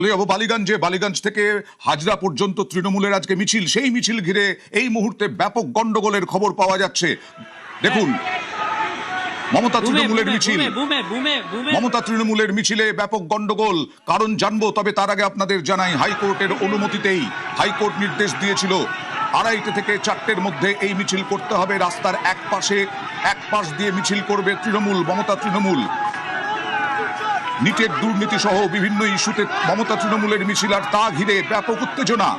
বালিগঞ্জ থেকে হাজরা পর্যন্ত তৃণমূলের আজকে মিছিল, সেই মিছিল ঘিরে এই মুহূর্তে ব্যাপক গন্ডগোলের খবর পাওয়া যাচ্ছে। দেখুন, মমতা তৃণমূলের মিছিলে ব্যাপক গন্ডগোল, কারণ জানবো, তবে তার আগে আপনাদের জানাই হাইকোর্টের অনুমতিতেই হাইকোর্ট নির্দেশ দিয়েছিল 2:30 থেকে 4টের মধ্যে এই মিছিল করতে হবে। রাস্তার এক পাশ দিয়ে মিছিল করবে মমতা তৃণমূল। নিটের দুর্নীতি সহ বিভিন্ন ইস্যুতে মমতা তৃণমূলের মিছিল, আর তা ঘিরে ব্যাপক উত্তেজনা।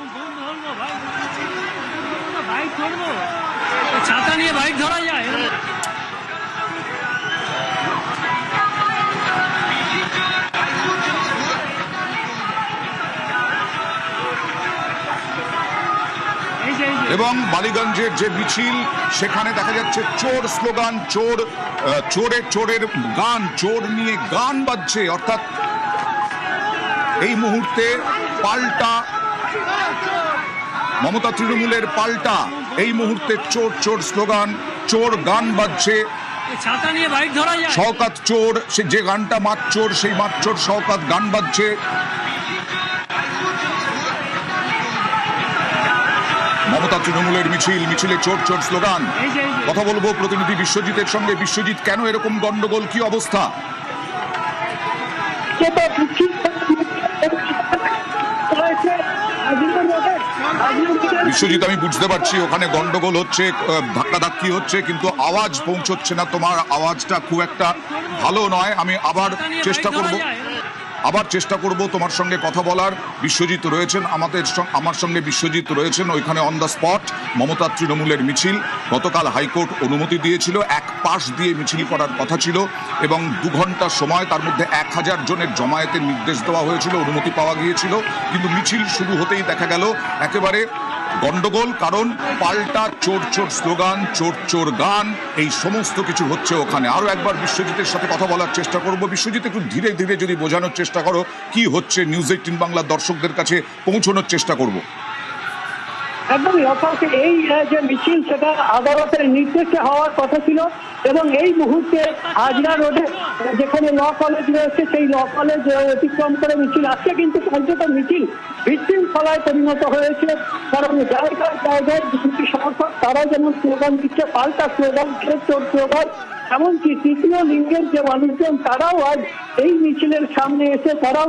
ছাতা নিয়ে বাইক ধরা যায়। এবং বালিগঞ্জের যে মিছিল, সেখানে দেখা যাচ্ছে চোর স্লোগান, চোরের গান, চোর নিয়ে গান বাজছে। অর্থাৎ এই মুহূর্তে পাল্টা মমতা তৃণমূলের পাল্টা, এই মুহূর্তে চোর স্লোগান, চোর গান বাজছে। শওকত চোর, সে যে গানটা মাতচোর, সেই মাতচোর শওকত গান বাজছে। মমতা তৃণমূলের মিছিলে চোর স্লোগান। কথা বলবো প্রতিনিধি বিশ্বজিতের সঙ্গে। বিশ্বজিৎ, কেন এরকম গন্ডগোল, কি অবস্থা? বিশ্বজিৎ, আমি বুঝতে পারছি ওখানে গন্ডগোল হচ্ছে, ধাক্কাধাক্কি হচ্ছে, কিন্তু আওয়াজ পৌঁছচ্ছে না। তোমার আওয়াজটা খুব একটা ভালো নয়। আমি আবার চেষ্টা করব তোমার সঙ্গে কথা বলার। বিশ্বজিৎ রয়েছেন আমার সঙ্গে, বিশ্বজিৎ রয়েছেন ওইখানে অন দ্য স্পট। মমতা তৃণমূলের মিছিল গতকাল হাইকোর্ট অনুমতি দিয়েছিল, এক পাশ দিয়ে মিছিল করার কথা ছিল এবং 2 ঘন্টা সময়, তার মধ্যে 1000 জনের জমায়েতের নির্দেশ দেওয়া হয়েছিল, অনুমতি পাওয়া গিয়েছিল। কিন্তু মিছিল শুরু হতেই দেখা গেল একেবারে গন্ডগোল, কারণ পাল্টা চোর স্লোগান, চোর গান, এই সমস্ত কিছু হচ্ছে ওখানে। আরো একবার বিশ্বজিতের সাথে কথা বলার চেষ্টা করব। বিশ্বজিৎ, একটু ধীরে ধীরে যদি বোঝানোর চেষ্টা করো কি হচ্ছে, নিউজ 18 বাংলার দর্শকদের কাছে পৌঁছানোর চেষ্টা করব। একদমই অর্থাৎ এই যে মিছিল, সেটা আদালতের নির্দেশে হওয়ার কথা ছিল এবং এই মুহূর্তে হাজরা রোডে যেখানে ল কলেজ রয়েছে, সেই ল কলেজ অতিক্রম করে মিছিল আসছে, কিন্তু কার্যত মিছিল বিশৃঙ্খলায় পরিণত হয়েছে। কারণ জায়গায় বিজেপি সমর্থক তারা যেমন স্লোগান দিচ্ছে, পাল্টা স্লোগান, চোর স্লোগান, এমনকি তৃতীয় লিঙ্গের যে মানুষজন তারাও আজ এই মিছিলের সামনে এসে তারাও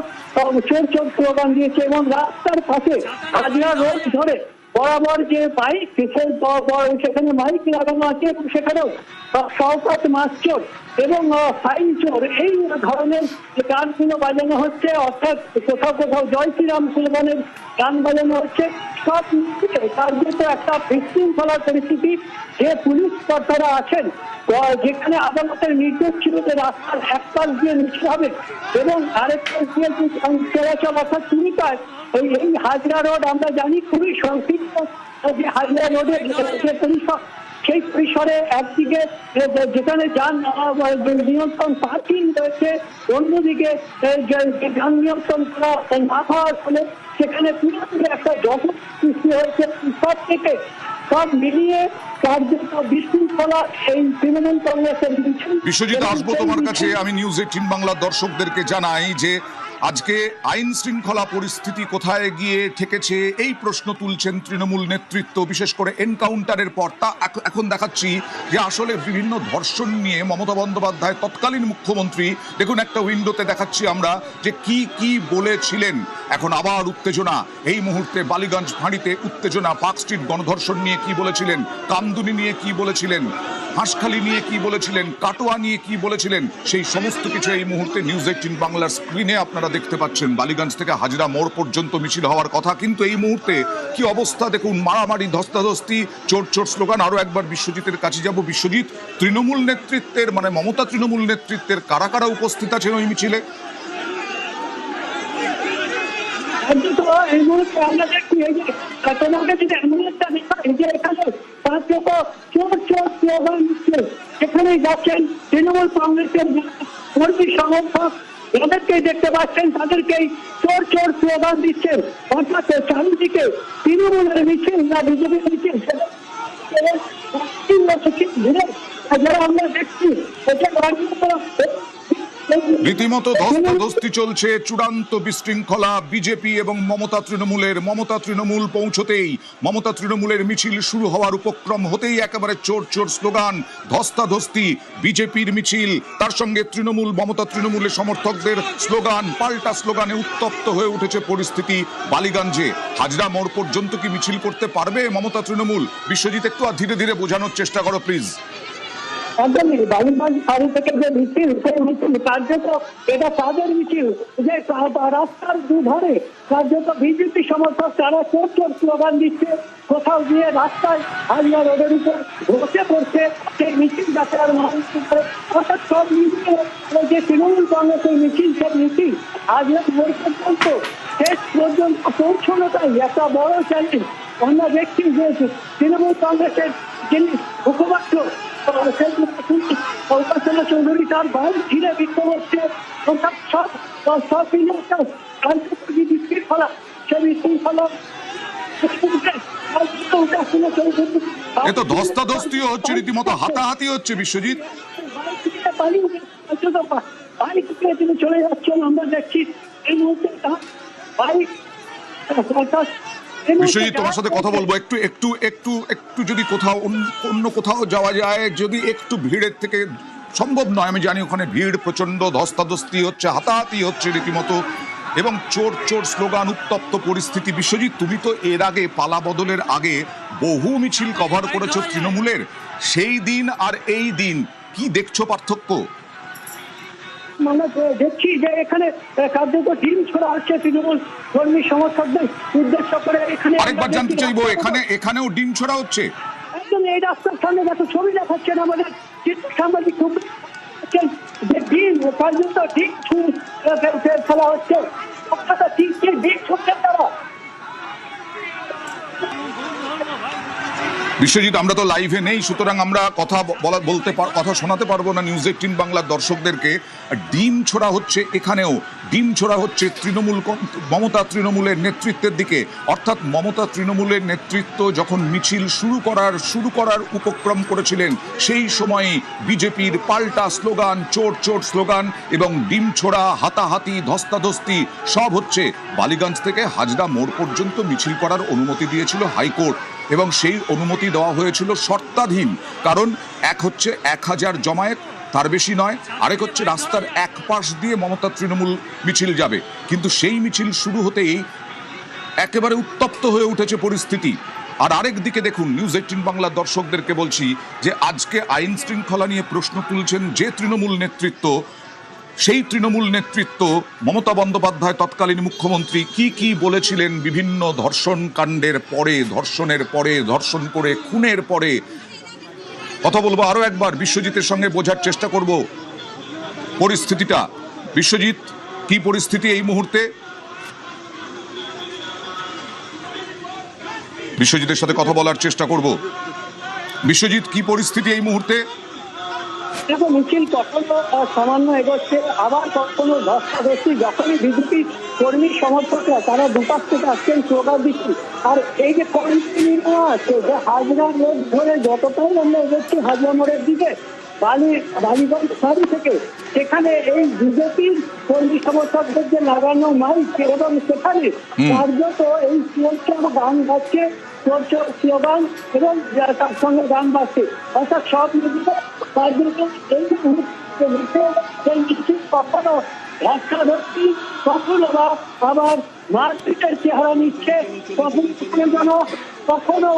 চোর স্লোগান দিয়েছে এবং রাস্তার পাশে হাজরা রোড ধরে বরাবর যে বাইক, সেখানে মাইক লাগানো আছে এবং সেখানেও শওকত মাতচোর এবং ফাইন চোর, এই ধরনের গানগুলো বাজানো হচ্ছে। অর্থাৎ কোথাও জয় শ্রীরাম স্লোগানের গান বাজানো হচ্ছে। সব মিলিয়ে কার্যত একটা বিশৃঙ্খলার পরিস্থিতি। যে পুলিশ কর্তারা আছেন, যেখানে আদালতের নির্দেশ ছিল যে রাস্তার এক পাশ দিয়ে মিছিল হবে এবং আরেক পাশ দিয়ে চলাচল, অর্থাৎ চিন্তায় এই হাজরা রোড আমরা জানি খুবই সংক্ষিপ্ত। যে হাজরা রোডের যে পরিসর, সেই পরিসরে একদিকে যেখানে যান নিয়ন্ত্রণ পার্কিং রয়েছে, অন্যদিকে যান নিয়ন্ত্রণ করা না হওয়ার ফলে সেখানে পুরোপুরি একটা জগৎ সৃষ্টি হয়েছে। সব মিলিয়ে কার্যত বিশৃঙ্খলা এই তৃণমূল কংগ্রেসের। বিশ্বজিৎ, আসবো তোমার কাছে। আমি নিউজ 18 বাংলার দর্শকদেরকে জানাই যে আজকে আইন শৃঙ্খলা পরিস্থিতি কোথায় গিয়ে ঠেকেছে, এই প্রশ্ন তুলছেন তৃণমূল নেতৃত্ব, বিশেষ করে এনকাউন্টারের পর। তা এখন দেখাচ্ছি যে আসলে বিভিন্ন ধর্ষণ নিয়ে মমতা বন্দ্যোপাধ্যায়, তৎকালীন মুখ্যমন্ত্রী, দেখুন একটা উইন্ডোতে দেখাচ্ছি আমরা যে কি বলেছিলেন। এখন আবার উত্তেজনা, এই মুহূর্তে বালিগঞ্জ ফাঁড়িতে উত্তেজনা। পার্ক স্ট্রিট গণধর্ষণ নিয়ে কি বলেছিলেন, কামদুনি নিয়ে কি বলেছিলেন, হাঁসখালি নিয়ে কি বলেছিলেন, কাটোয়া নিয়ে কি বলেছিলেন, সেই সমস্ত কিছু এই মুহূর্তে নিউজ 18 বাংলার স্ক্রিনে আপনারা দেখতে পাচ্ছেন। বালিগঞ্জ থেকে হাজরা মোড় পর্যন্ত মিছিল হওয়ার কথা, কিন্তু এই মুহূর্তে কি অবস্থা দেখুন, মারামারি, ধস্তাধস্তি, চোর স্লোগান। আরো একবার বিশ্বজিতের কাছে যাব। বিশ্বজিৎ, তৃণমূল নেতৃত্বের, মানে মমতা তৃণমূল নেতৃত্বের কারা কারা উপস্থিত আছেন ওই মিছিলে? এই মুহূর্তে আমরা দেখছি, এই যে তোমাকে যদি অ্যাম্বুলেন্সটা দেখা, এই যে এখানে চোর স্লোগান দিচ্ছে, সেখানেই যাচ্ছেন তৃণমূল কংগ্রেসের কর্মী সমর্থক, তাদেরকেই দেখতে পাচ্ছেন, তাদেরকেই চোর স্লোগান দিচ্ছেন। অর্থাৎ চারিদিকে তৃণমূলের মিছিল না বিজেপির মিছিল, যারা আমরা দেখছি, এটা রীতিমতো ধস্তাধস্তি চলছে, চূড়ান্ত বিশৃঙ্খলা বিজেপি এবং মমতা তৃণমূলের। মমতা তৃণমূল পৌঁছতেই, মমতা তৃণমূলের মিছিল শুরু হওয়ার উপক্রম হতেই একেবারে চোর চোর স্লোগান, ধস্তাধস্তি। বিজেপির মিছিল, তার সঙ্গে তৃণমূল, মমতা তৃণমূলের সমর্থকদের স্লোগান, পাল্টা স্লোগানে উত্তপ্ত হয়ে উঠেছে পরিস্থিতি বালিগঞ্জে। হাজরা মোড় পর্যন্ত কি মিছিল করতে পারবে মমতা তৃণমূল? বিশ্বজিৎ, একটু ধীরে ধীরে বোঝানোর চেষ্টা করো প্লিজ। একদমই বালিগঞ্জ ফাঁড়ি থেকে যে মিছিল, সেই মিছিল কার্যত এটা তাদের মিছিল, যে রাস্তার দুধারে কার্যত বিজেপি সমর্থক তারা চোর চোর স্লোগান দিচ্ছে, কোথাও গিয়ে রাস্তায় হাজরা রোডের উপর বসে পড়ছে সেই মিছিল যাতে আর মানুষ অর্থাৎ সব মিলিয়ে যে তৃণমূল কংগ্রেসের মিছিল, সেই মিছিল হাজরা মোড় পর্যন্ত শেষ পর্যন্ত পৌঁছানোটাই একটা বড় চ্যালেঞ্জ। আমরা দেখছি যে তৃণমূল কংগ্রেসের যিনি মুখপাত্র কল্পনা চৌধুরী তার বাইরে ঘিরে বিক্ষোভ হচ্ছে, অর্থাৎ সব বিশৃঙ্খলা, সে বিশৃঙ্খলা এ তো ধস্তাধস্তিও হচ্ছে, রীতিমতো হাতাহাতি হচ্ছে বিশ্বজিৎ। বাইক থেকে তিনি চলে যাচ্ছেন, আমরা দেখছি এই মুহূর্তে বাইক। বিশ্বজিৎ, তোমার সাথে কথা বলবো একটু একটু একটু একটু যদি কোথাও অন্য কোথাও যাওয়া যায়, যদি একটু ভিড়ের থেকে, সম্ভব নয় আমি জানি, ওখানে ভিড় প্রচন্ড, ধস্তাধস্তি হচ্ছে, হাতাহাতি হচ্ছে রীতিমতো, এবং চোর চোর স্লোগান, উত্তপ্ত পরিস্থিতি। বিশ্বজিৎ, তুমি তো এর আগে পালা বদলের আগে বহু মিছিল কভার করেছো তৃণমূলের, সেই দিন আর এই দিন কি দেখছো পার্থক্য? মানে দেখছি যে এখানে কার্যত ডিম ছোড়া হচ্ছে তৃণমূল কর্মী সমর্থকদের উদ্দেশ্য করে। এখানে আরেকবার জানতে চাইবো, এখানেও ডিম ছোড়া হচ্ছে? একদম এই রাস্তার সামনে দেখো, ছবি দেখাচ্ছেন আমাদের সাংবাদিক, যে ডিম কার্যত ডিম ফেলা হচ্ছে, ডিম ছুটছেন তারা। বিশ্বজিৎ, আমরা তো লাইভে নেই, সুতরাং আমরা কথা শোনাতে পারবো না নিউজ 18 বাংলার দর্শকদেরকে। ডিম ছোড়া হচ্ছে, এখানেও ডিম ছোড়া হচ্ছে মমতা তৃণমূলের নেতৃত্বের দিকে। অর্থাৎ মমতা তৃণমূলের নেতৃত্ব যখন মিছিল শুরু করার উপক্রম করেছিলেন, সেই সময়ই বিজেপির পাল্টা স্লোগান, চোর চোর স্লোগান এবং ডিম ছোড়া, হাতাহাতি, ধস্তাধস্তি সব হচ্ছে। বালিগঞ্জ থেকে হাজরা মোড় পর্যন্ত মিছিল করার অনুমতি দিয়েছিল হাইকোর্ট, এবং সেই অনুমতি দেওয়া হয়েছিল শর্তাধীন। কারণ এক হচ্ছে 1000 জমায়েত, তার বেশি নয়, আরেক হচ্ছে রাস্তার এক পাশ দিয়ে মমতা তৃণমূল মিছিল যাবে। কিন্তু সেই মিছিল শুরু হতেই একেবারে উত্তপ্ত হয়ে উঠেছে পরিস্থিতি। আর আরেক দিকে দেখুন, নিউজ 18 বাংলার দর্শকদেরকে বলছি যে আজকে আইন শৃঙ্খলা নিয়ে প্রশ্ন তুলছেন যে তৃণমূল নেতৃত্ব, সেই তৃণমূল নেতৃত্ব, মমতা বন্দ্যোপাধ্যায় তৎকালীন মুখ্যমন্ত্রী কি বলেছিলেন বিভিন্ন ধর্ষণ কাণ্ডের পরে, ধর্ষণের পরে, ধর্ষণ করে খুনের পরে। কথা বলবো আরো একবার, বিশ্বজিতের সঙ্গে বোঝার চেষ্টা করব পরিস্থিতিটা। বিশ্বজিৎ, কি পরিস্থিতি এই মুহূর্তে? বিশ্বজিতের সাথে কথা বলার চেষ্টা করব। বিশ্বজিৎ, কি পরিস্থিতি এই মুহূর্তে? দেখো, মিছিল কখনো সামান্য এগোচ্ছে, আবার কখনো ধস্তাধস্তি। যখনই বিজেপি কর্মী সমর্থকরা তারা দুপাশ থেকে আসছেন স্লোগান দিচ্ছি। আর এই যে কর্মী আছে, যে হাজরা মোড় ধরে যতটাই আমরা এগোচ্ছি হাজরা মোড়ের দিকে, বালিগঞ্জ ফাঁড়ি থেকে, সেখানে এই বিজেপির কর্মী সমর্থকদের যে লাগানো মাইক, এবং সেখানে কার্যত এই চোর গান গাচ্ছে, চোর স্লোগান এবং তার সঙ্গে গান বাজছে, অর্থাৎ সব মিলিয়ে কার্যত এই মিছিল কখনো ধস্তাধস্তি, কখনো বা আবার মারপিটের চেহারা নিচ্ছে, কখনো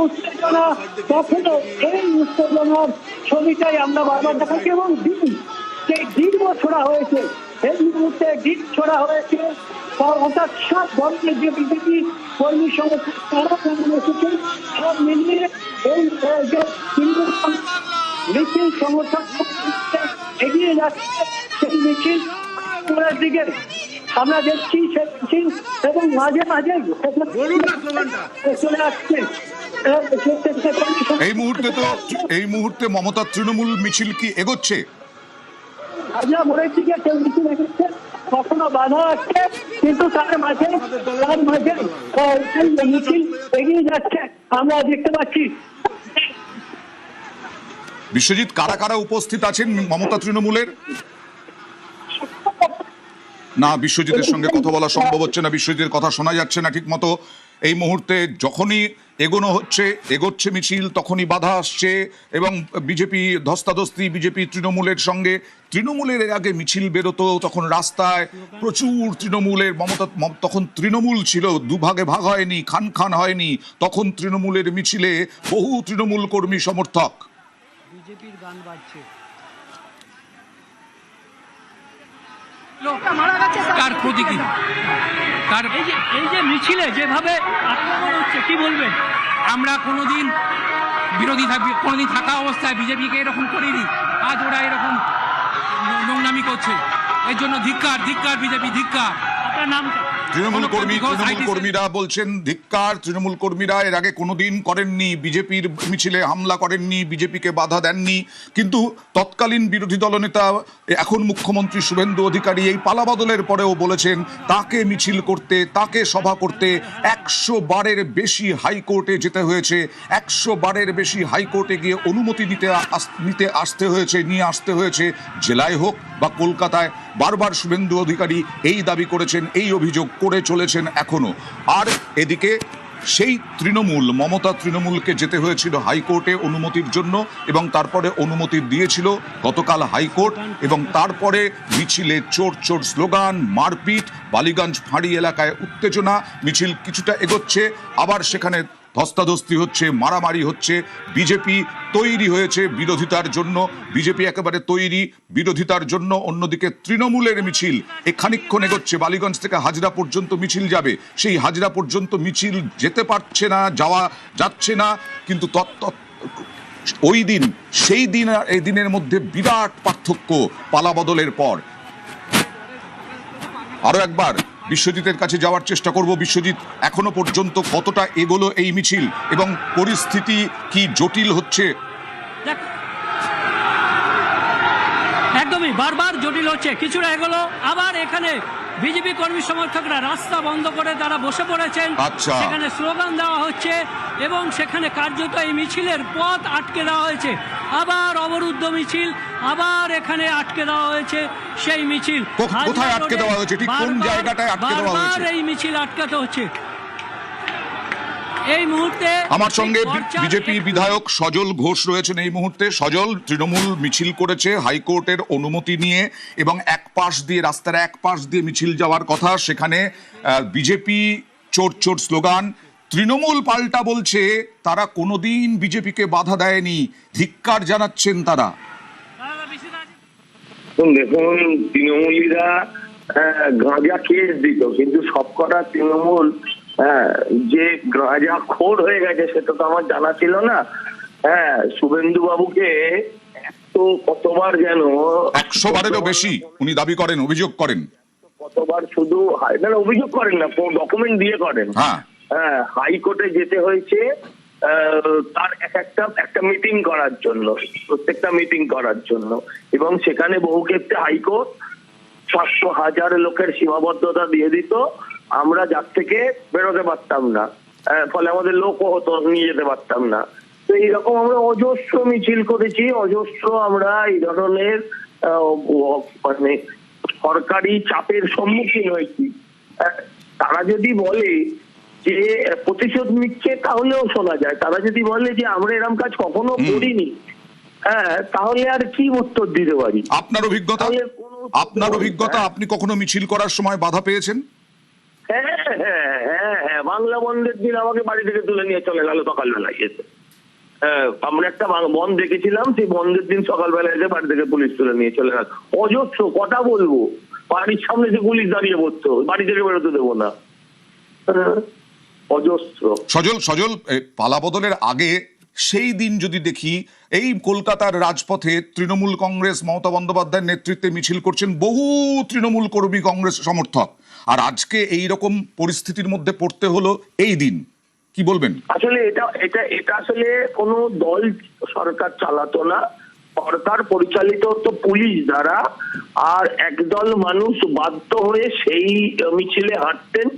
উত্তেজনা, কখনো এই উত্তেজনার ছবিটাই আমরা বারবার দেখাচ্ছি। এবং সেই ডিমও ছোড়া হয়েছে, এই মুহূর্তে ডিম ছোড়া হয়েছে, অর্থাৎ সব ধরনের যে বিজেপি কর্মী সমর্থক তারা কেমন এসেছে, সব মিলিয়ে এই যে মিছিল সমর্থক এগিয়ে যাচ্ছে, সেই মিছিল দিকে আমরা দেখছি সেই মিছিল, এবং মাঝে মাঝে চলে আসছে। এই মুহূর্তে মমতা তৃণমূল মিছিল কি এগোচ্ছে? হাজরা মোড়ের দিকে কেউ মিছিল এগোচ্ছে, কখনো বাধা আসছে, কিন্তু তার মাঝে মিছিল এগিয়ে যাচ্ছে আমরা দেখতে পাচ্ছি। বিশ্বজিৎ, কারা কারা উপস্থিত আছেন মমতা তৃণমূলের? না, বিশ্বজিতের সঙ্গে কথা বলা সম্ভব হচ্ছে না, বিশ্বজিতের কথা শোনা যাচ্ছে না ঠিক মতো। এই মুহূর্তে যখনই এগোচ্ছে মিছিল, তখনই বাধা আসছে এবং বিজেপি ধস্তাধস্তি বিজেপি তৃণমূলের সঙ্গে। তৃণমূলের এর আগে মিছিল বেরোতো, তখন রাস্তায় প্রচুর তৃণমূলের তখন তৃণমূল ছিল, দুভাগে ভাগ হয়নি, খান খান হয়নি। তখন তৃণমূলের মিছিলে বহু তৃণমূল কর্মী সমর্থক। বিজেপির গান বাজছে। তার ক্ষতি কি? তার এই যে মিছিলে যেভাবে আক্রমণ হচ্ছে, কি বলবেন? আমরা কোনোদিন কোনোদিন থাকা অবস্থায় বিজেপিকে এরকম করিনি। আজ ওরা এরকম নোংরামি করছে, এর জন্য ধিক্কার, ধিক্কার বিজেপি, ধিক্কার। আপনার নামটা? তৃণমূল কর্মীরা বলছেন ধিক্কার। তৃণমূল কর্মীরা এর আগে কোনোদিন করেননি, বিজেপির মিছিলে হামলা করেননি, বিজেপিকে বাধা দেননি। কিন্তু তৎকালীন বিরোধী দলনেতা এখন মুখ্যমন্ত্রী শুভেন্দু অধিকারী এই পালাবদলের পরেও বলেছেন তাকে মিছিল করতে, তাকে সভা করতে 100 বারের বেশি হাইকোর্টে যেতে হয়েছে। 100 বারের বেশি হাইকোর্টে গিয়ে অনুমতি নিয়ে আসতে হয়েছে, জেলায় হোক বা কলকাতায়। বারবার শুভেন্দু অধিকারী এই দাবি করেছেন, এই অভিযোগ করে চলেছেন এখনো। আর এদিকে সেই মমতা তৃণমূলকে যেতে হয়েছিল হাইকোর্টে অনুমতির জন্য, এবং তারপরে অনুমতি দিয়েছিল গতকাল হাইকোর্ট। এবং তারপরে মিছিলে চোর চোর স্লোগান, মারপিট, বালিগঞ্জ ফাঁড়ি এলাকায় উত্তেজনা। মিছিল কিছুটা এগোচ্ছে, আবার সেখানে ধস্তাধস্তি হচ্ছে, মারামারি হচ্ছে। বিজেপি তৈরি হয়েছে বিরোধিতার জন্য, বিজেপি একেবারে তৈরি বিরোধিতার জন্য। অন্যদিকে তৃণমূলের মিছিল খানিকক্ষণ এগোচ্ছে, বালিগঞ্জ থেকে হাজরা পর্যন্ত মিছিল যাবে। সেই হাজরা পর্যন্ত মিছিল যেতে পারছে না, যাচ্ছে না। কিন্তু সেই দিন আর এই দিনের মধ্যে বিরাট পার্থক্য পালাবদলের পর। আরো একবার বিশ্বজিতের কাছে যাওয়ার চেষ্টা করব। বিশ্বজিৎ, এখনো পর্যন্ত কতটা এগোলো এই মিছিল এবং পরিস্থিতি কি জটিল হচ্ছে? একদমই বারবার জটিল হচ্ছে। কিছুটা এগোলো, আবার এখানে বিজেপি কর্মী সমর্থকরা রাস্তা বন্ধ করে তারা বসে পড়েছেন। সেখানে স্লোগান দেওয়া হচ্ছে এবং সেখানে কার্যত এই মিছিলের পথ আটকে দেওয়া হয়েছে। আবার অবরুদ্ধ মিছিল, আবার এখানে আটকে দেওয়া হয়েছে সেই মিছিল। কোথায় আটকে দেওয়া হয়েছে? ঠিক কোন জায়গাটায় আটকে দেওয়া হয়েছে? এই মিছিল আটকাতে হচ্ছে। এই মুহূর্তে আমার সঙ্গে বিজেপি বিধায়ক সজল ঘোষ রয়েছেন এই মুহূর্তে। সজল, তৃণমূল মিছিল করেছে হাইকোর্টের অনুমতি নিয়ে এবং রাস্তার এক পাশ দিয়ে মিছিল যাওয়ার কথা। সেখানে বিজেপি চোর চোর স্লোগান। তৃণমূল পাল্টা বলছে তারা কোনোদিন বিজেপিকে বাধা দেয়নি, ধিক্কার জানাচ্ছেন তারা। দেখুন, তৃণমূলীরা গাঁজা কেস দিত, কিন্তু সবকটা তৃণমূল যে গাঁজা খোর হয়ে গেছে সেটা তো আমার জানা ছিল না। শুভেন্দু বাবুকে কতবার যেন 100 বারেরও বেশি উনি দাবি করেন, অভিযোগ করেন। কতবার শুধু অভিযোগ করেন না, ডকুমেন্ট দিয়ে করেন। হাইকোর্টে যেতে হয়েছে তার একটা মিটিং করার জন্য, প্রত্যেকটা মিটিং করার জন্য। এবং সেখানে বহু ক্ষেত্রে হাইকোর্ট 700,000 লোকের সীমাবদ্ধতা দিয়ে দিত, আমরা যার থেকে বেরোতে পারতাম না, ফলে আমাদের লোকও হতো, নিয়ে যেতে পারতাম না। তো এইরকম আমরা অজস্র মিছিল করেছি, অজস্র আমরা এই ধরনের মানে সরকারি চাপের সম্মুখীন হয়েছি। তারা যদি বলে যে প্রতিশোধ নিচ্ছে তাহলেও শোনা যায়, তারা যদি বলে যে আমরা এরকম কাজ কখনো করিনি, তাহলে আর কি উত্তর দিতে পারি? আপনার অভিজ্ঞতা, আপনি কখনো মিছিল করার সময় বাধা পেয়েছেন? হ্যাঁ, বাংলা বন্ধের দিন আমাকে বাড়ি থেকে তুলে নিয়ে চলে গেল সকালবেলায় এসে। আমরা একটা বন্ধ দেখেছিলাম, সেই বন্ধের দিন সকালবেলা এসে বাড়ি থেকে পুলিশ তুলে নিয়ে চলে গেল। অজস্র কথা বলবো, বাড়ির সামনে যে পুলিশ দাঁড়িয়ে পড়তো, বাড়ি থেকে বেরোতে দেবো না। অজস্র। সজল, পালাবদলের আগে সেই দিন যদি দেখি, এই কলকাতার রাজপথে তৃণমূল কংগ্রেস মমতা বন্দ্যোপাধ্যায়ের নেতৃত্বে মিছিল করছেন বহু তৃণমূল কর্মী, কংগ্রেস সমর্থক। আর আজকে এই রকম পরিস্থিতির মধ্যে পড়তে হলো এই দিন, কি বলবেন? আসলে এটা আসলে কোনো দল সরকার চালাতো না, সরকার পরিচালিত হতো পুলিশ দ্বারা। আর একদল মানুষ বাধ্য হয়ে সেই মিছিলে হাঁটতেন,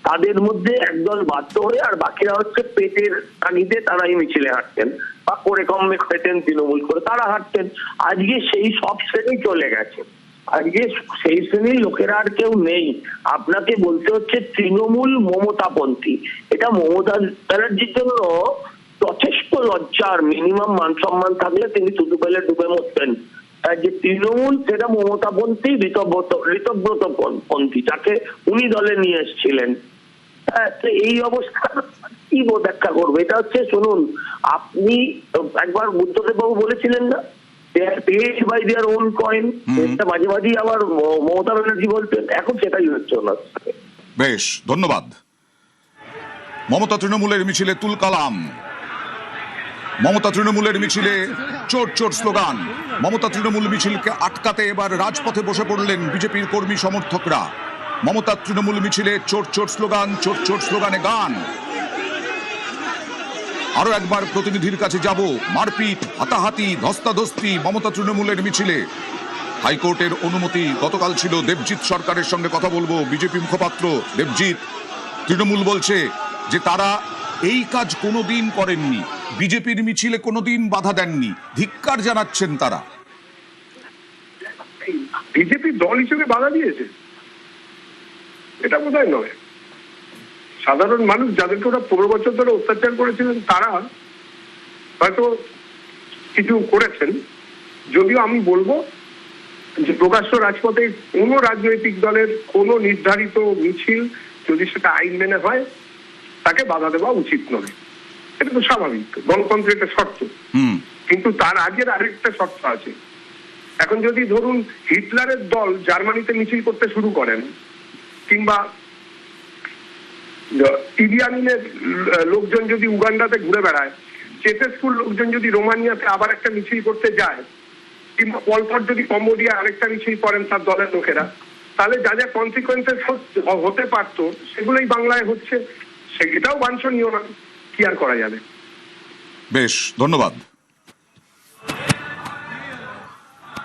তাদের মধ্যে একদল বাধ্য হয়ে, আর বাকিরা হচ্ছে পেটের তাগিদে তারা এই মিছিলে হাঁটতেন, বা করে কমে খেতেন তৃণমূল করে তারা হাঁটতেন। আজকে সেই সব শ্রেণী চলে গেছে। আজকে সেই শ্রেণীর লোকেরা আর কেউ নেই। আপনাকে বলতে হচ্ছে তৃণমূল মমতাপন্থী। এটা মমতা ব্যানার্জির জন্য যথেষ্ট লজ্জার। মিনিমাম মান সম্মান থাকলে তিনি শুধু পেলে ডুবে মরতেন। যে তৃণমূল সেটা মমতাপন্থী, ঋতব্রত পন্থী, যাকে উনি দলে নিয়ে এসেছিলেন। এই অবস্থা কি ব্যাখ্যা করবে? এটা হচ্ছে, শুনুন, আপনি একবার বুদ্ধদেব বাবু বলেছিলেন না, paid by their own coin, এটা মাঝে মাঝেই আবার মমতা ব্যানার্জি বলতেন, এখন সেটাই হচ্ছে ওনার। বেশ, ধন্যবাদ। মমতা তৃণমূলের মিছিলে তুল কালাম, মমতা তৃণমূলের মিছিলে চোর চোর স্লোগান, মমতা তৃণমূল মিছিলকে আটকাতে এবার রাজপথে বসে পড়লেন বিজেপির কর্মী সমর্থকরা। মমতা তৃণমূল মিছিলে চোর চোর স্লোগান, চোর চোর স্লোগানে গান। আরো একবার প্রতিনিধির কাছে যাব। মারপিট, হাতাহাতি, ধস্তাধস্তি মমতা তৃণমূলের মিছিলে। হাইকোর্টের অনুমতি গতকাল ছিল। দেবজিৎ সরকারের সঙ্গে কথা বলবো। বিজেপি মুখপাত্র দেবজিৎ, তৃণমূল বলছে যে তারা এই কাজ কোনোদিন করেননি, বিজেপির মিছিলে কোনোদিন বাধা দেননি, ধিক্কার জানাচ্ছেন তারা। বিজেপি দল হিসেবে বাধা দিয়েছে এটা বোধহয় নয়। সাধারণ মানুষ যাদেরকে ওরা 15 বছর ধরে অত্যাচার করেছিলেন তারা হয়তো কিছু করেছেন। যদিও আমি বলবো যে প্রকাশ্য রাজপথে কোনো রাজনৈতিক দলের কোনো নির্ধারিত মিছিল যদি সেটা আইন মেনে হয় তাকে বাধা দেওয়া উচিত নয়। এটা তো স্বাভাবিক, গণতন্ত্রের একটা শর্ত। কিন্তু তার আগের আরেকটা শর্ত আছে। এখন যদি ধরুন হিটলারের দল জার্মানিতে মিছিল করতে শুরু করেন, কিংবা ইদি আমিনের লোকজন যদি উগান্ডাতে ঘুরে বেড়ায়, চেতেস্কুর লোকজন যদি রোমানিয়াতে আবার একটা মিছিল করতে যায়, কিংবা পলপট যদি কম্বোডিয়া আরেকটা মিছিল করেন তার দলের লোকেরা, তাহলে যা যা কনসিকুয়েন্সেস হতে পারতো সেগুলোই বাংলায় হচ্ছে। সেটাও বাঞ্ছনীয় না, কি আর করা যাবে। বেশ, ধন্যবাদ।